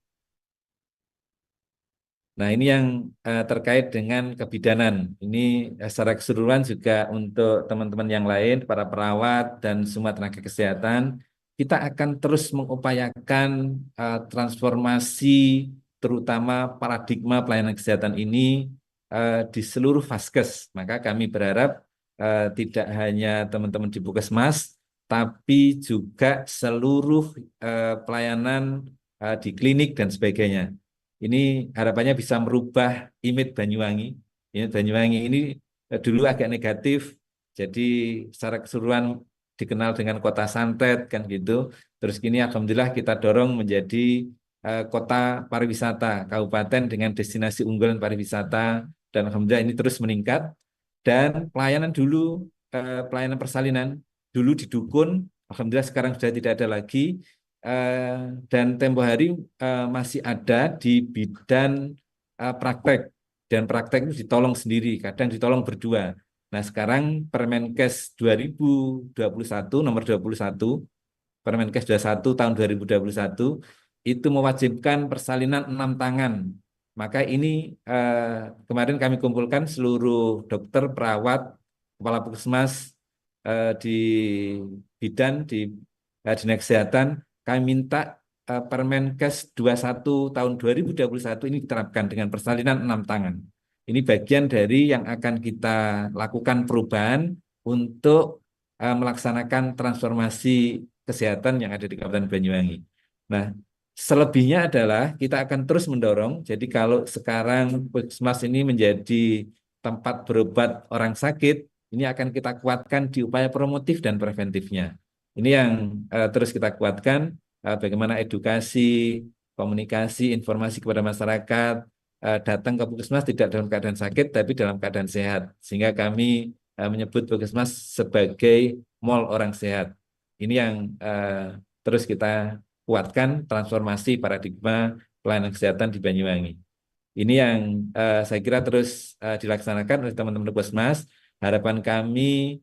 Nah, ini yang terkait dengan kebidanan. Ini secara keseluruhan juga untuk teman-teman yang lain, para perawat dan semua tenaga kesehatan, kita akan terus mengupayakan transformasi, terutama paradigma pelayanan kesehatan ini di seluruh vaskes. Maka kami berharap tidak hanya teman-teman di Puskesmas, tapi juga seluruh pelayanan di klinik dan sebagainya. Ini harapannya bisa merubah image Banyuwangi. Image Banyuwangi ini dulu agak negatif, jadi secara keseluruhan dikenal dengan kota santet kan gitu. Terus kini alhamdulillah kita dorong menjadi kota pariwisata, kabupaten dengan destinasi unggulan pariwisata, dan alhamdulillah ini terus meningkat. Dan pelayanan dulu, pelayanan persalinan dulu di dukun, alhamdulillah sekarang sudah tidak ada lagi. Eh, dan tempo hari masih ada di bidan praktek, dan praktek itu ditolong sendiri, kadang ditolong berdua. Nah, sekarang Permenkes 2021 nomor 21, Permenkes 21 tahun 2021 itu mewajibkan persalinan 6 tangan. Maka ini kemarin kami kumpulkan seluruh dokter, perawat, kepala puskesmas di bidan, di dinas kesehatan, kami minta Permenkes 21 tahun 2021 ini diterapkan dengan persalinan 6 tangan. Ini bagian dari yang akan kita lakukan perubahan untuk melaksanakan transformasi kesehatan yang ada di Kabupaten Banyuwangi. Nah, selebihnya adalah kita akan terus mendorong. Jadi kalau sekarang Puskesmas ini menjadi tempat berobat orang sakit, ini akan kita kuatkan di upaya promotif dan preventifnya. Ini yang terus kita kuatkan, bagaimana edukasi, komunikasi, informasi kepada masyarakat, datang ke Puskesmas tidak dalam keadaan sakit, tapi dalam keadaan sehat. Sehingga kami menyebut Puskesmas sebagai mall orang sehat. Ini yang terus kita kuatkan, transformasi paradigma pelayanan kesehatan di Banyuwangi. Ini yang saya kira terus dilaksanakan oleh teman-teman Puskesmas. Harapan kami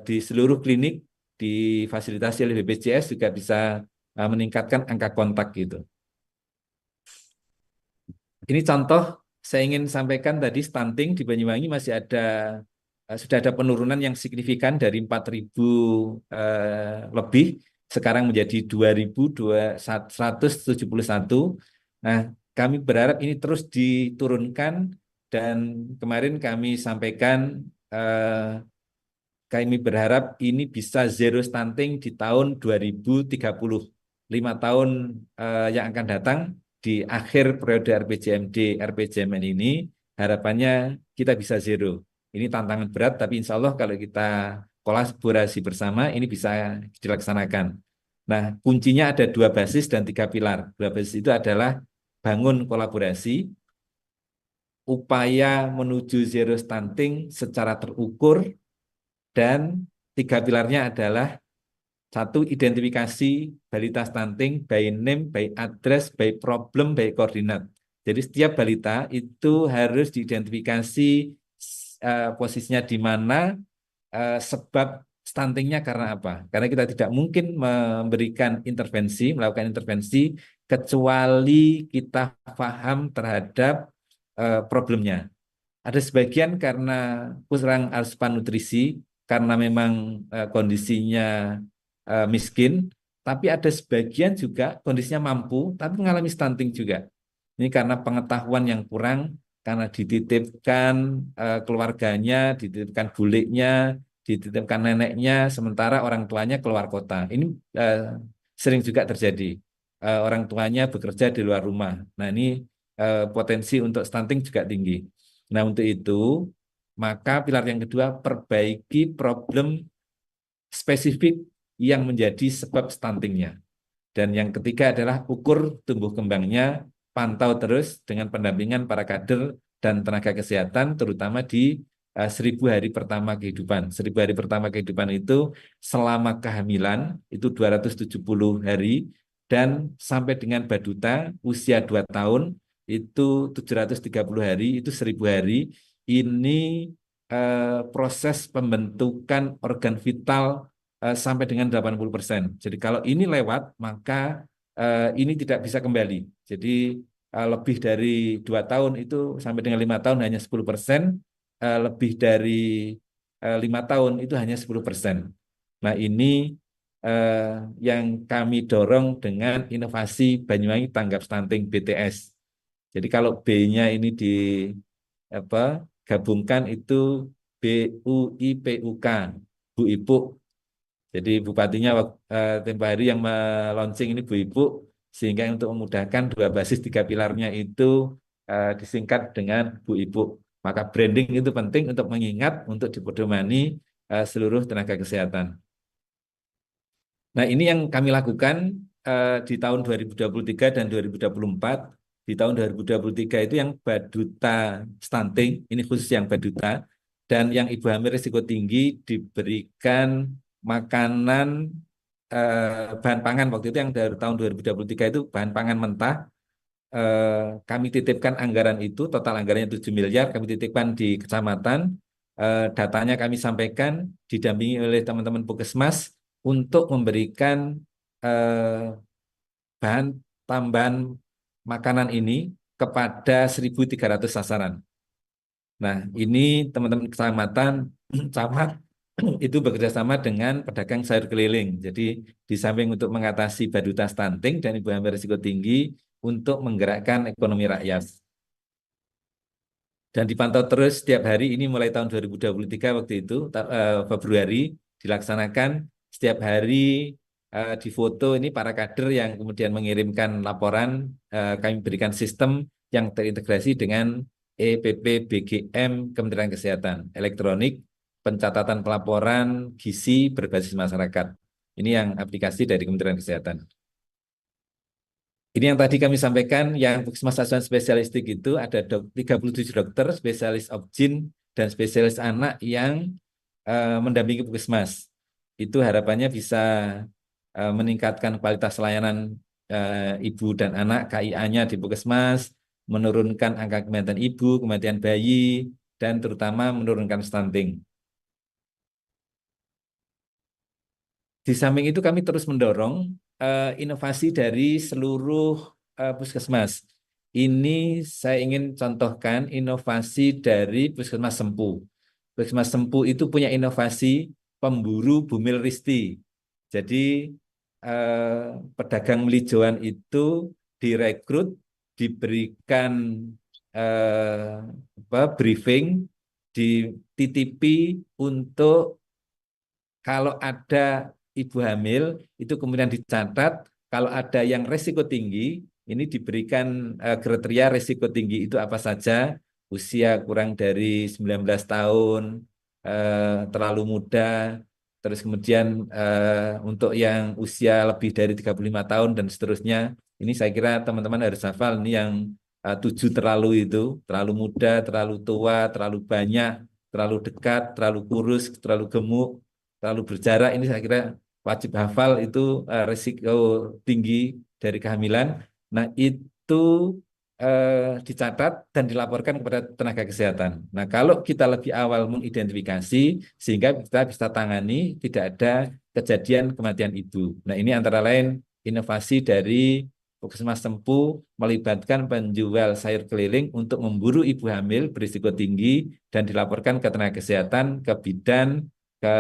di seluruh klinik difasilitasi oleh BPJS juga bisa meningkatkan angka kontak gitu. Ini contoh saya ingin sampaikan tadi, stunting di Banyuwangi masih ada sudah ada penurunan yang signifikan dari 4.000 lebih sekarang menjadi 2.171. Nah, kami berharap ini terus diturunkan, dan kemarin kami sampaikan kami berharap ini bisa zero stunting di tahun 2030. 5 tahun yang akan datang di akhir periode RPJMD, RPJMN ini, harapannya kita bisa zero. Ini tantangan berat, tapi insya Allah kalau kita kolaborasi bersama, ini bisa dilaksanakan. Nah, kuncinya ada 2 basis dan 3 pilar. 2 basis itu adalah bangun kolaborasi, upaya menuju zero stunting secara terukur, dan 3 pilarnya adalah: 1, identifikasi balita stunting by name, by address, by problem, by koordinat. Jadi setiap balita itu harus diidentifikasi posisinya di mana, sebab stuntingnya karena apa. Karena kita tidak mungkin memberikan intervensi, melakukan intervensi, kecuali kita paham terhadap problemnya. Ada sebagian karena kurang asupan nutrisi, karena memang kondisinya miskin, tapi ada sebagian juga kondisinya mampu, tapi mengalami stunting juga. Ini karena pengetahuan yang kurang, karena dititipkan keluarganya, dititipkan buliknya, dititipkan neneknya, sementara orang tuanya keluar kota. Ini sering juga terjadi. Orang tuanya bekerja di luar rumah. Nah, ini potensi untuk stunting juga tinggi. Nah, untuk itu, maka pilar yang kedua, perbaiki problem spesifik yang menjadi sebab stuntingnya. Dan yang ketiga adalah ukur tumbuh kembangnya, pantau terus dengan pendampingan para kader dan tenaga kesehatan, terutama di 1.000 hari pertama kehidupan. 1.000 hari pertama kehidupan itu selama kehamilan, itu 270 hari, dan sampai dengan baduta usia 2 tahun, itu 730 hari, itu 1.000 hari. Ini proses pembentukan organ vital sampai dengan 80%. Jadi kalau ini lewat, maka ini tidak bisa kembali. Jadi lebih dari 2 tahun itu sampai dengan 5 tahun hanya 10%, lebih dari 5 tahun itu hanya 10%. Nah ini eh, yang kami dorong dengan inovasi Banyuwangi Tanggap Stunting BTS. Jadi kalau B-nya ini di apa gabungkan itu BUIPUK, Bu Ipuk. Jadi bupatinya tempo hari yang launching ini Bu Ibu, sehingga untuk memudahkan dua basis tiga pilarnya itu disingkat dengan Bu Ibu. Maka branding itu penting untuk mengingat untuk dipedomani seluruh tenaga kesehatan. Nah ini yang kami lakukan di tahun 2023 dan 2024. Di tahun 2023 itu yang baduta stunting, ini khusus yang baduta, dan yang ibu hamil risiko tinggi diberikan makanan bahan pangan waktu itu yang dari tahun 2023 itu bahan pangan mentah. Kami titipkan anggaran itu, total anggarannya 7 miliar, kami titipkan di kecamatan. Datanya kami sampaikan, didampingi oleh teman-teman Puskesmas untuk memberikan eh, bahan tambahan makanan ini kepada 1.300 sasaran. Nah, ini teman-teman kecamatan, camat itu bekerja sama dengan pedagang sayur keliling. Jadi di samping untuk mengatasi baduta stunting dan ibu hamil risiko tinggi untuk menggerakkan ekonomi rakyat. Dan dipantau terus setiap hari ini mulai tahun 2023 waktu itu Februari dilaksanakan setiap hari difoto ini para kader yang kemudian mengirimkan laporan kami berikan sistem yang terintegrasi dengan EPP BGM Kementerian Kesehatan elektronik pencatatan pelaporan gizi berbasis masyarakat. Ini yang aplikasi dari Kementerian Kesehatan. Ini yang tadi kami sampaikan, yang Puskesmas Asuhan Spesialistik itu ada 37 dokter, spesialis obgyn, dan spesialis anak yang mendampingi Puskesmas. Itu harapannya bisa meningkatkan kualitas layanan ibu dan anak KIA-nya di Puskesmas, menurunkan angka kematian ibu, kematian bayi, dan terutama menurunkan stunting. Di samping itu kami terus mendorong inovasi dari seluruh puskesmas. Ini saya ingin contohkan inovasi dari Puskesmas Sempu. Puskesmas Sempu itu punya inovasi pemburu bumil risti. Jadi pedagang melijoan itu direkrut, diberikan briefing, dititipi untuk kalau ada ibu hamil, itu kemudian dicatat, kalau ada yang resiko tinggi, ini diberikan kriteria resiko tinggi itu apa saja, usia kurang dari 19 tahun, terlalu muda, terus kemudian untuk yang usia lebih dari 35 tahun dan seterusnya, ini saya kira teman-teman harus hafal, ini yang 7 terlalu muda, terlalu tua, terlalu banyak, terlalu dekat, terlalu kurus, terlalu gemuk, terlalu berjarak, ini saya kira wajib hafal itu risiko tinggi dari kehamilan. Nah, itu dicatat dan dilaporkan kepada tenaga kesehatan. Nah, kalau kita lebih awal mengidentifikasi sehingga kita bisa tangani tidak ada kejadian kematian ibu. Nah, ini antara lain inovasi dari Puskesmas Sempu melibatkan penjual sayur keliling untuk memburu ibu hamil berisiko tinggi dan dilaporkan ke tenaga kesehatan, ke bidan, ke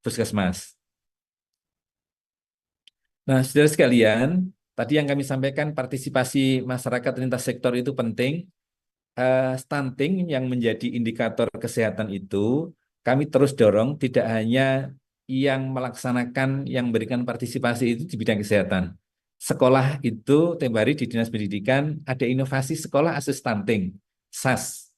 Puskesmas. Nah, saudara sekalian, tadi yang kami sampaikan partisipasi masyarakat lintas sektor itu penting. Stunting yang menjadi indikator kesehatan itu kami terus dorong tidak hanya yang melaksanakan yang memberikan partisipasi itu di bidang kesehatan. Sekolah itu tempo hari di Dinas Pendidikan ada inovasi sekolah asuh stunting SAS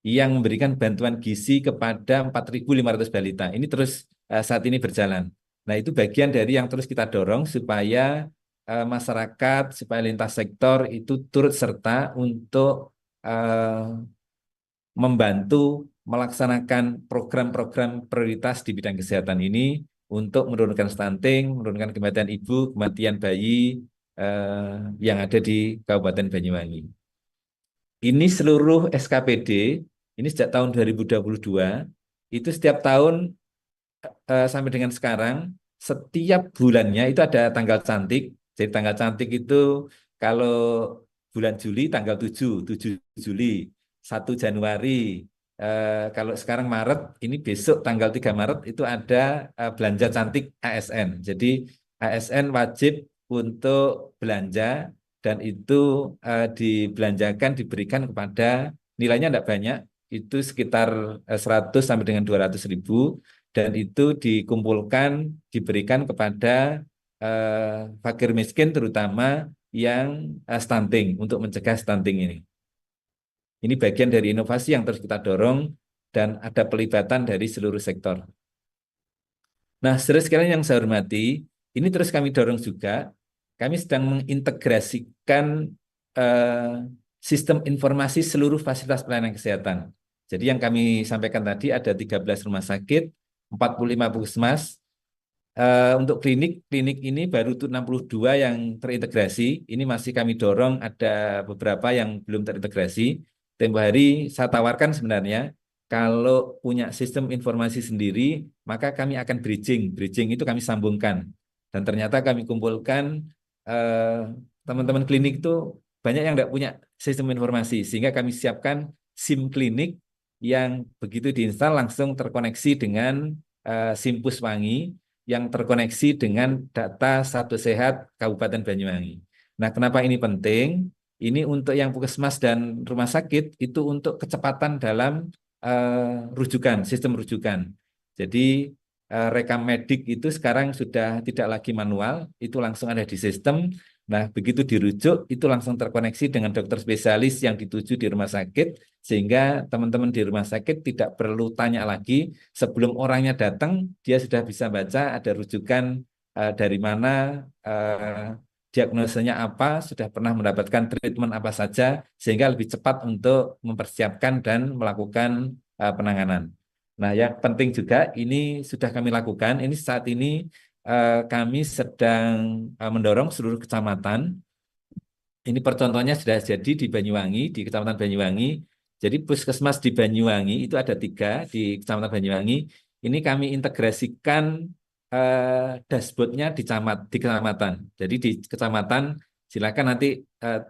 yang memberikan bantuan gizi kepada 4.500 balita. Ini terus saat ini berjalan. Nah, itu bagian dari yang terus kita dorong supaya masyarakat, supaya lintas sektor itu turut serta untuk membantu melaksanakan program-program prioritas di bidang kesehatan ini untuk menurunkan stunting, menurunkan kematian ibu, kematian bayi yang ada di Kabupaten Banyuwangi. Ini seluruh SKPD, ini sejak tahun 2022, itu setiap tahun sampai dengan sekarang setiap bulannya itu ada tanggal cantik. Jadi tanggal cantik itu kalau bulan Juli tanggal 7 Juli, 1 Januari. Kalau sekarang Maret, ini besok tanggal 3 Maret itu ada belanja cantik ASN. Jadi ASN wajib untuk belanja dan itu dibelanjakan diberikan kepada nilainya tidak banyak, itu sekitar 100 sampai dengan 200 ribu dan itu dikumpulkan diberikan kepada fakir miskin terutama yang stunting untuk mencegah stunting ini. Ini bagian dari inovasi yang terus kita dorong dan ada pelibatan dari seluruh sektor. Nah, saudara sekalian yang saya hormati, ini terus kami dorong juga. Kami sedang mengintegrasikan eh, sistem informasi seluruh fasilitas pelayanan kesehatan. Jadi yang kami sampaikan tadi ada 13 rumah sakit, 45 puskesmas. Untuk klinik ini baru 62 yang terintegrasi. Ini masih kami dorong, ada beberapa yang belum terintegrasi. Tempo hari saya tawarkan sebenarnya, kalau punya sistem informasi sendiri, maka kami akan bridging. Bridging itu kami sambungkan. Dan ternyata kami kumpulkan eh, teman-teman klinik itu banyak yang tidak punya sistem informasi. Sehingga kami siapkan SIM klinik yang begitu diinstal langsung terkoneksi dengan SIM Puswangi yang terkoneksi dengan data Satu Sehat Kabupaten Banyuwangi. Nah, kenapa ini penting? Ini untuk yang puskesmas dan rumah sakit itu untuk kecepatan dalam rujukan, sistem rujukan. Jadi rekam medik itu sekarang sudah tidak lagi manual, itu langsung ada di sistem. Nah, begitu dirujuk, itu langsung terkoneksi dengan dokter spesialis yang dituju di rumah sakit, sehingga teman-teman di rumah sakit tidak perlu tanya lagi, sebelum orangnya datang, dia sudah bisa baca ada rujukan dari mana, diagnosanya apa, sudah pernah mendapatkan treatment apa saja, sehingga lebih cepat untuk mempersiapkan dan melakukan penanganan. Nah, yang penting juga ini sudah kami lakukan. Ini saat ini kami sedang mendorong seluruh kecamatan. Ini percontohnya sudah jadi di Banyuwangi, di Kecamatan Banyuwangi. Jadi puskesmas di Banyuwangi itu ada 3 di Kecamatan Banyuwangi. Ini kami integrasikan dashboardnya di kecamatan. Jadi di kecamatan silakan nanti eh,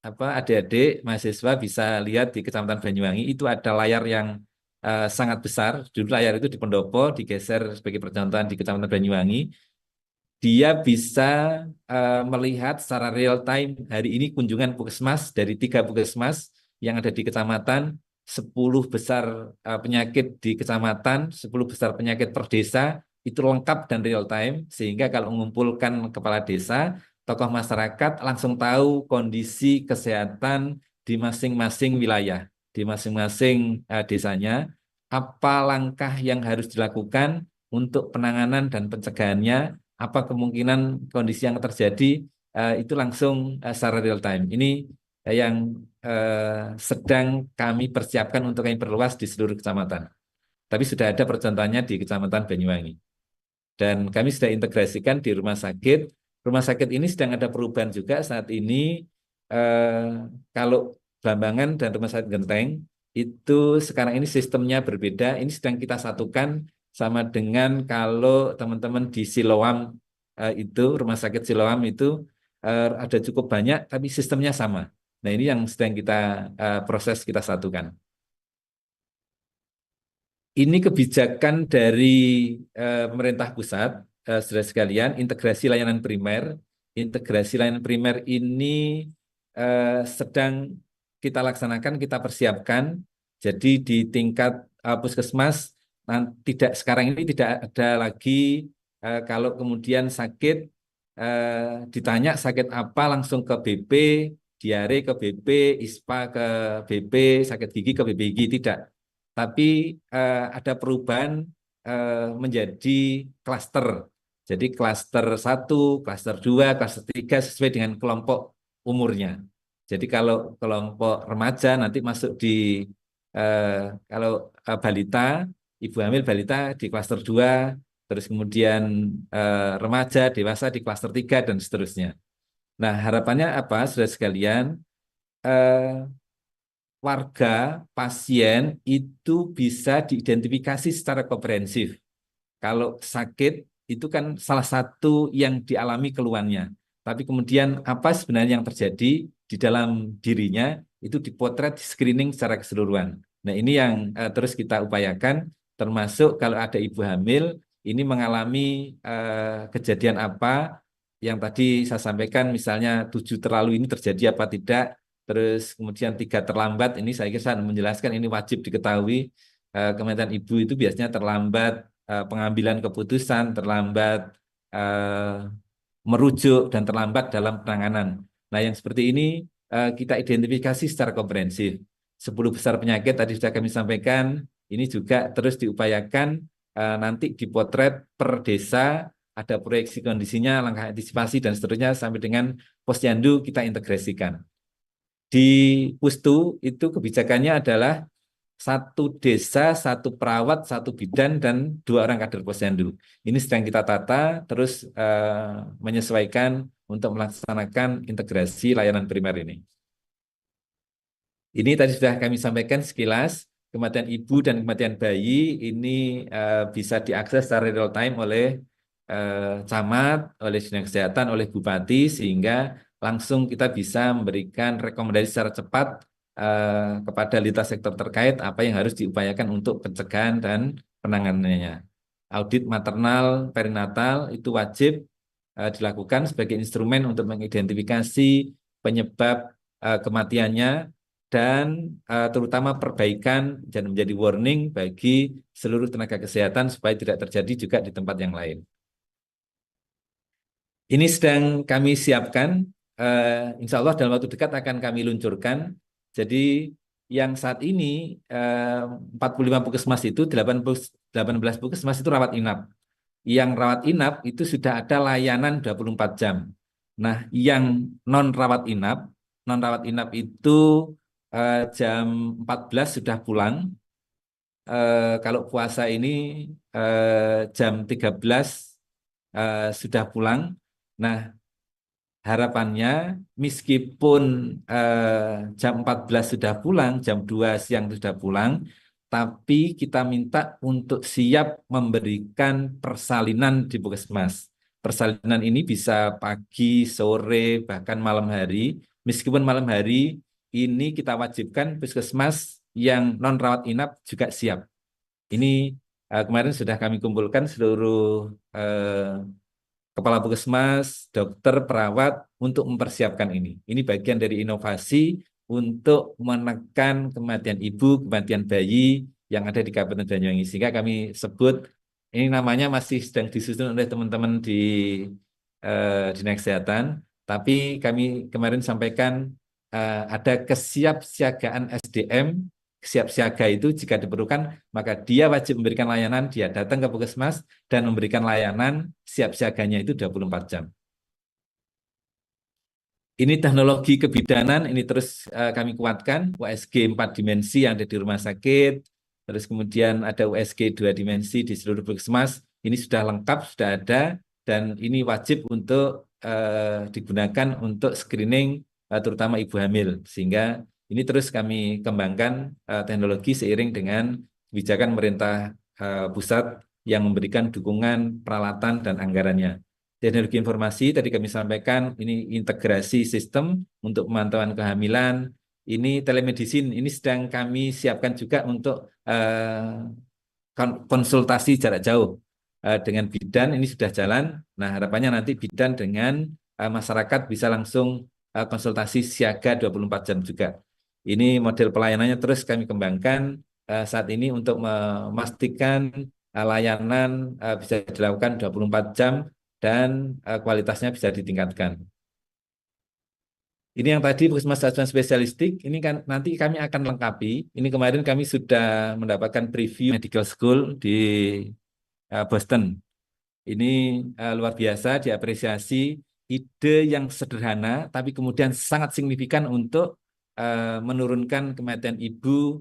adik-adik mahasiswa bisa lihat di Kecamatan Banyuwangi itu ada layar yang sangat besar. Dulu layar itu di Pendopo, digeser sebagai percontohan di Kecamatan Banyuwangi. Dia bisa melihat secara real time hari ini kunjungan puskesmas dari 3 puskesmas yang ada di kecamatan, 10 besar penyakit di kecamatan, 10 besar penyakit per desa, itu lengkap dan real time, sehingga kalau mengumpulkan kepala desa, tokoh masyarakat langsung tahu kondisi kesehatan di masing-masing wilayah, di masing-masing desanya, apa langkah yang harus dilakukan untuk penanganan dan pencegahannya, apa kemungkinan kondisi yang terjadi, itu langsung secara real time. Ini yang sedang kami persiapkan untuk kami perluas di seluruh kecamatan. Tapi sudah ada percontohannya di Kecamatan Banyuwangi. Dan kami sudah integrasikan di rumah sakit. Rumah sakit ini sedang ada perubahan juga saat ini. eh, Kalau Blambangan dan Rumah Sakit Genteng itu sekarang ini sistemnya berbeda. Ini sedang kita satukan sama dengan kalau teman-teman di Siloam itu Rumah Sakit Siloam itu ada cukup banyak, tapi sistemnya sama. Nah, ini yang sedang kita proses kita satukan. Ini kebijakan dari pemerintah pusat, saudara sekalian, integrasi layanan primer. Integrasi layanan primer ini sedang kita laksanakan, kita persiapkan. Jadi di tingkat puskesmas, tidak sekarang ini tidak ada lagi kalau kemudian sakit, ditanya sakit apa langsung ke BP, diare ke BP, ISPA ke BP, sakit gigi ke BP gigi, tidak. Tapi ada perubahan menjadi klaster. Jadi klaster 1, klaster 2, klaster 3 sesuai dengan kelompok umurnya. Jadi kalau kelompok remaja nanti masuk di eh, kalau balita, ibu hamil balita di klaster 2, terus kemudian remaja, dewasa di klaster 3 dan seterusnya. Nah, harapannya apa, saudara sekalian? Eh, Warga, pasien itu bisa diidentifikasi secara komprehensif. Kalau sakit itu kan salah satu yang dialami keluhannya. Tapi kemudian apa sebenarnya yang terjadi di dalam dirinya itu dipotret, di screening secara keseluruhan. Nah, ini yang terus kita upayakan, termasuk kalau ada ibu hamil, ini mengalami kejadian apa yang tadi saya sampaikan, misalnya 7 terlalu ini terjadi apa tidak, terus kemudian 3 terlambat, ini saya kira saya menjelaskan ini wajib diketahui. Kementerian Ibu itu biasanya terlambat pengambilan keputusan, terlambat eh, merujuk, dan terlambat dalam penanganan. Nah, yang seperti ini kita identifikasi secara komprehensif. 10 besar penyakit tadi sudah kami sampaikan, ini juga terus diupayakan nanti dipotret per desa, ada proyeksi kondisinya, langkah antisipasi, dan seterusnya sampai dengan posyandu kita integrasikan. Di Pustu itu kebijakannya adalah 1 desa, 1 perawat, 1 bidan, dan 2 orang kader posyandu. Ini sedang kita tata, terus menyesuaikan untuk melaksanakan integrasi layanan primer ini. Ini tadi sudah kami sampaikan sekilas, kematian ibu dan kematian bayi ini bisa diakses secara real time oleh camat, oleh dinas kesehatan, oleh bupati, sehingga langsung kita bisa memberikan rekomendasi secara cepat kepada lintas sektor terkait apa yang harus diupayakan untuk pencegahan dan penanganannya. Audit maternal perinatal itu wajib dilakukan sebagai instrumen untuk mengidentifikasi penyebab kematiannya, dan terutama perbaikan dan menjadi warning bagi seluruh tenaga kesehatan supaya tidak terjadi juga di tempat yang lain. Ini sedang kami siapkan, insya Allah dalam waktu dekat akan kami luncurkan. Jadi yang saat ini 45 puskesmas itu 18 puskesmas itu rawat inap. Yang rawat inap itu sudah ada layanan 24 jam. Nah, yang non rawat inap itu jam 14 sudah pulang. Kalau puasa ini jam 13 sudah pulang. Nah, harapannya meskipun jam 14 sudah pulang, jam 2 siang sudah pulang, tapi kita minta untuk siap memberikan persalinan di puskesmas. Persalinan ini bisa pagi, sore, bahkan malam hari. Meskipun malam hari ini kita wajibkan puskesmas yang non rawat inap juga siap. Ini kemarin sudah kami kumpulkan seluruh kepala puskesmas, dokter, perawat untuk mempersiapkan ini. Ini bagian dari inovasi untuk menekan kematian ibu, kematian bayi yang ada di Kabupaten Banyuwangi. Sehingga kami sebut, ini namanya masih sedang disusun oleh teman-teman di Dinas Kesehatan, tapi kami kemarin sampaikan ada kesiapsiagaan SDM. Siap siaga itu jika diperlukan, maka dia wajib memberikan layanan, dia datang ke puskesmas dan memberikan layanan siap siaganya itu 24 jam. Ini teknologi kebidanan, ini terus kami kuatkan, USG 4 dimensi yang ada di rumah sakit, terus kemudian ada USG 2 dimensi di seluruh puskesmas, ini sudah lengkap, sudah ada, dan ini wajib untuk digunakan untuk screening terutama ibu hamil, sehingga ini terus kami kembangkan teknologi seiring dengan kebijakan pemerintah pusat yang memberikan dukungan peralatan dan anggarannya. Teknologi informasi tadi kami sampaikan, ini integrasi sistem untuk pemantauan kehamilan, ini telemedicine, ini sedang kami siapkan juga untuk konsultasi jarak jauh dengan bidan, ini sudah jalan. Nah, harapannya nanti bidan dengan masyarakat bisa langsung konsultasi siaga 24 jam juga. Ini model pelayanannya terus kami kembangkan saat ini untuk memastikan layanan bisa dilakukan 24 jam dan kualitasnya bisa ditingkatkan. Ini yang tadi puskesmas acuan spesialistik, ini kan nanti kami akan lengkapi. Ini kemarin kami sudah mendapatkan preview medical school di Boston. Ini luar biasa, diapresiasi ide yang sederhana, tapi kemudian sangat signifikan untuk menurunkan kematian ibu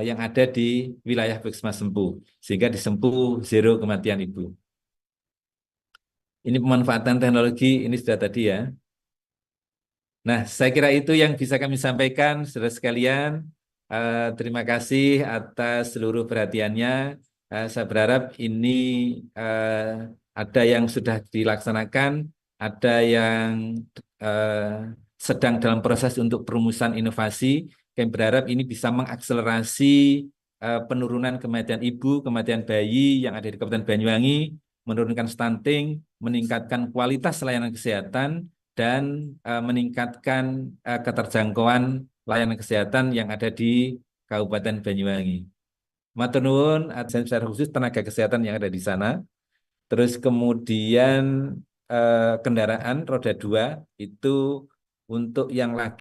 yang ada di wilayah Puskesmas Sempu, sehingga di Sempu zero kematian ibu. Ini pemanfaatan teknologi, ini sudah tadi ya. Nah, saya kira itu yang bisa kami sampaikan, saudara sekalian. Terima kasih atas seluruh perhatiannya. Saya berharap ini ada yang sudah dilaksanakan, ada yang sedang dalam proses untuk perumusan inovasi. Kami berharap ini bisa mengakselerasi penurunan kematian ibu, kematian bayi yang ada di Kabupaten Banyuwangi, menurunkan stunting, meningkatkan kualitas layanan kesehatan, dan meningkatkan keterjangkauan layanan kesehatan yang ada di Kabupaten Banyuwangi. Matur nuwun, secara khusus tenaga kesehatan yang ada di sana. Terus kemudian kendaraan roda 2 itu untuk yang laki